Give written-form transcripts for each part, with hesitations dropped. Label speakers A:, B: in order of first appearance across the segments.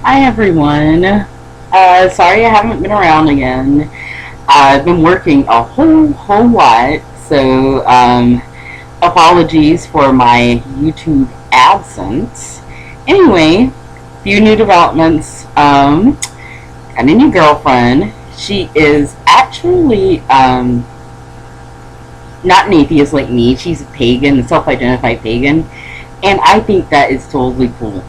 A: Hi everyone. Sorry I haven't been around again. I've been working a whole lot, so apologies for my YouTube absence. Anyway, few new developments. Got a new girlfriend. She is actually not an atheist like me. She's a pagan, a self-identified pagan, and I think that is totally cool.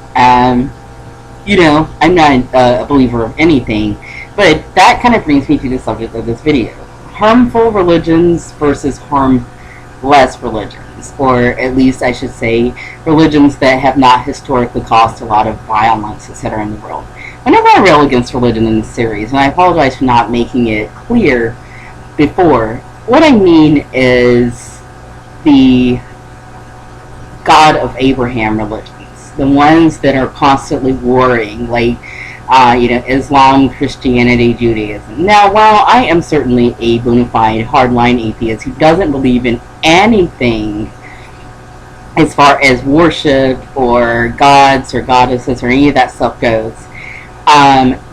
A: I'm not a believer of anything, but that kind of brings me to the subject of this video. Harmful religions versus harmless religions, or at least I should say religions that have not historically caused a lot of violence, etc. in the world. Whenever I rail against religion in this series, and I apologize for not making it clear before, what I mean is the God of Abraham religions, the ones that are constantly warring, like Islam, Christianity, Judaism. Now, while I am certainly a bona fide hardline atheist who doesn't believe in anything as far as worship or gods or goddesses or any of that stuff goes,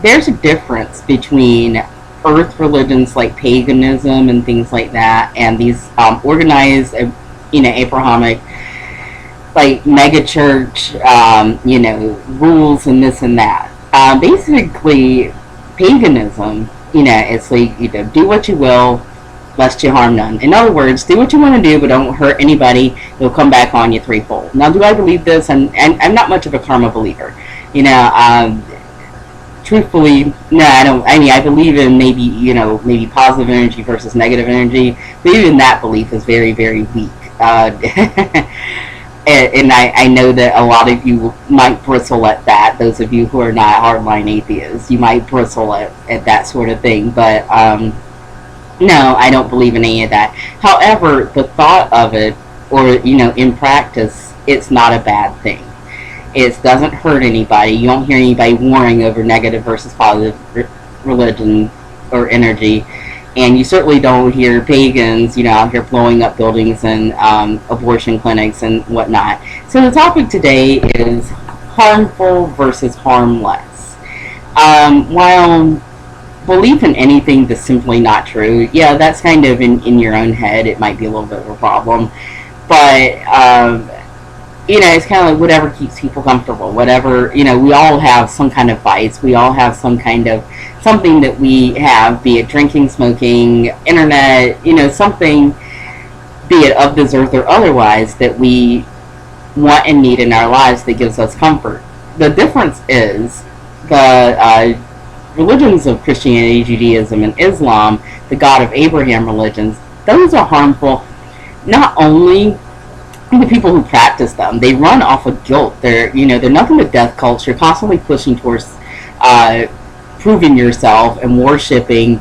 A: there's a difference between earth religions like paganism and things like that, and these organized, Abrahamic, like mega church, rules and this and that. Basically, paganism, it's like, do what you will, lest you harm none. In other words, do what you want to do, but don't hurt anybody. It'll come back on you threefold. Now, do I believe this? And I'm not much of a karma believer. Truthfully, no, I don't. I mean, I believe in maybe positive energy versus negative energy, but even that belief is very, very weak. And I know that a lot of you might bristle at that. Those of you who are not hardline atheists, you might bristle at that sort of thing. But no, I don't believe in any of that. However, the thought of it, or in practice, it's not a bad thing. It doesn't hurt anybody. You don't hear anybody warring over negative versus positive religion or energy. And you certainly don't hear pagans, out here blowing up buildings and abortion clinics and whatnot. So the topic today is harmful versus harmless. While belief in anything that's simply not true, yeah, that's kind of in your own head. It might be a little bit of a problem. But, it's kind of like whatever keeps people comfortable. Whatever, we all have some kind of vice. We all have some kind of something that we have, be it drinking, smoking, internet, something, be it of this earth or otherwise, that we want and need in our lives that gives us comfort. The difference is the religions of Christianity, Judaism, and Islam, the God of Abraham religions, those are harmful not only the people who practice them. They run off of guilt. They're nothing but death cults. You're constantly pushing towards proving yourself and worshiping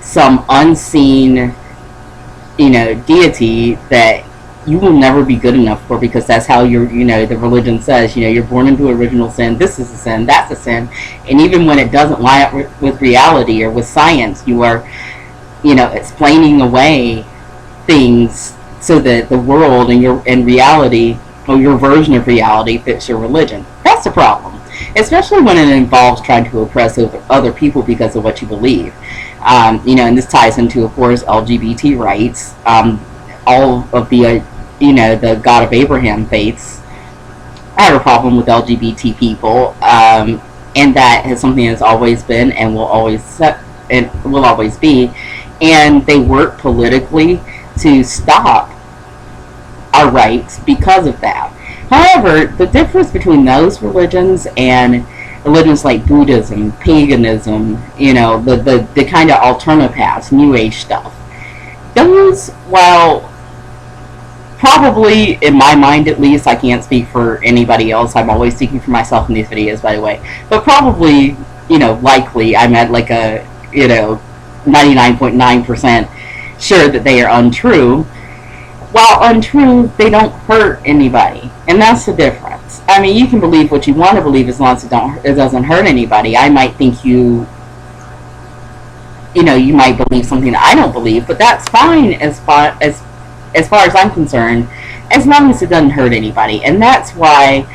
A: some unseen, deity that you will never be good enough for, because that's how the religion says, you're born into original sin. This is a sin. That's a sin. And even when it doesn't line up with reality or with science, you are, explaining away things so that the world and reality, or your version of reality, fits your religion. That's the problem. Especially when it involves trying to oppress other people because of what you believe. And this ties into, of course, LGBT rights. All of the, the God of Abraham faiths have a problem with LGBT people. And that is something that's always been and will always be. And they work politically to stop our rights because of that. However, the difference between those religions and religions like Buddhism, paganism, the kind of alterna paths, New Age stuff, those, while probably, in my mind at least, I can't speak for anybody else, I'm always speaking for myself in these videos, by the way, but probably, likely, I'm at like a, 99.9% sure that they are untrue. While untrue, they don't hurt anybody, and that's the difference. I mean, you can believe what you want to believe as long as it doesn't hurt anybody. I might think you might believe something that I don't believe, but that's fine as far as I'm concerned, as long as it doesn't hurt anybody. And that's why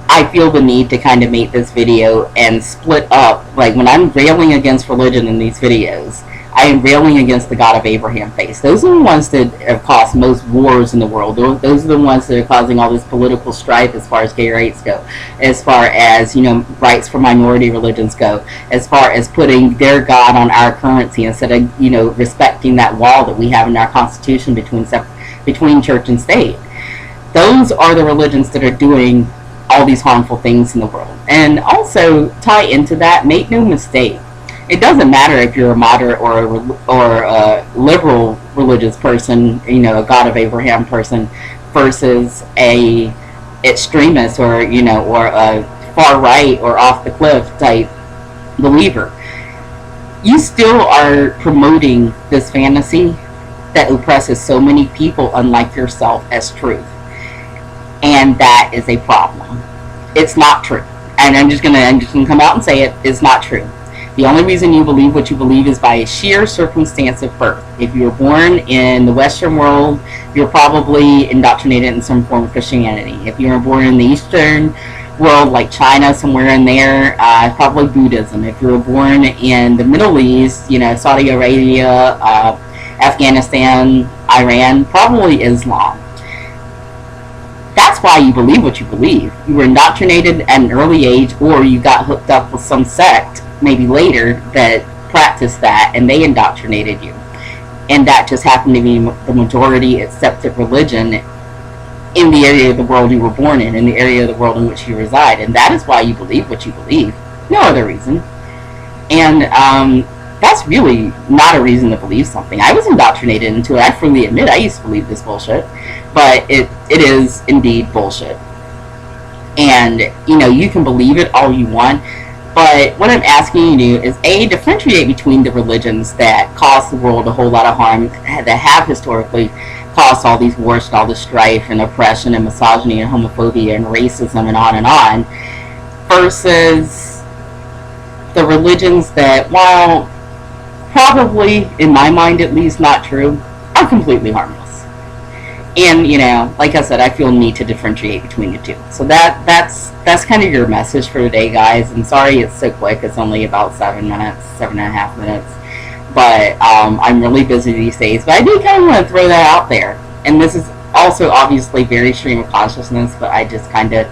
A: I feel the need to kind of make this video and split up. Like, when I'm railing against religion in these videos, I am railing against the God of Abraham faith. Those are the ones that have caused most wars in the world. Those are the ones that are causing all this political strife as far as gay rights go, as far as, rights for minority religions go, as far as putting their God on our currency instead of, respecting that wall that we have in our Constitution between church and state. Those are the religions that are doing all these harmful things in the world. And also, tie into that, make no mistake, it doesn't matter if you're a moderate or a liberal religious person, a God of Abraham person, versus a extremist or a far right or off the cliff type believer. You still are promoting this fantasy that oppresses so many people unlike yourself as truth. And that is a problem. It's not true. And I'm just gonna come out and say it. It's not true. The only reason you believe what you believe is by a sheer circumstance of birth. If you were born in the Western world, you're probably indoctrinated in some form of Christianity. If you were born in the Eastern world, like China, somewhere in there, probably Buddhism. If you were born in the Middle East, Saudi Arabia, Afghanistan, Iran, probably Islam. That's why you believe what you believe. You were indoctrinated at an early age, or you got hooked up with some sect maybe later that practiced that, and they indoctrinated you. And that just happened to be the majority accepted religion in the area of the world you were born in the area of the world in which you reside. And that is why you believe what you believe. No other reason. And that's really not a reason to believe something. I was indoctrinated into it. I freely admit I used to believe this bullshit. But it is indeed bullshit. And, you can believe it all you want. But what I'm asking you to do is, A, differentiate between the religions that cause the world a whole lot of harm, that have historically caused all these wars and all this strife and oppression and misogyny and homophobia and racism and on, versus the religions that, while probably, in my mind at least, not true, are completely harmless. And, like I said, I feel need to differentiate between the two. So that's kind of your message for today, guys. And sorry it's so quick. It's only about 7.5 minutes. But I'm really busy these days. But I do kind of want to throw that out there. And this is also obviously very stream of consciousness, but I just kind of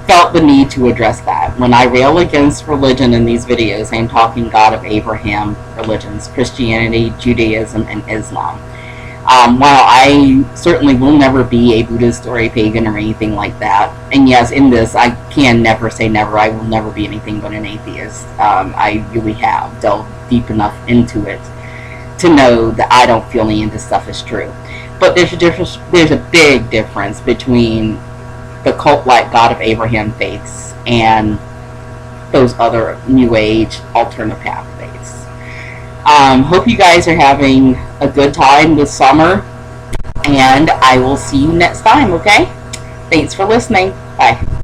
A: felt the need to address that. When I rail against religion in these videos, I'm talking God of Abraham religions, Christianity, Judaism, and Islam. While I certainly will never be a Buddhist or a pagan or anything like that, and yes, in this, I can never say never. I will never be anything but an atheist. I really have delved deep enough into it to know that I don't feel any of this stuff is true. But there's a big difference between the cult-like God of Abraham faiths and those other New Age alternative path faiths. Hope you guys are having a good time this summer, and I will see you next time, okay? Thanks for listening. Bye.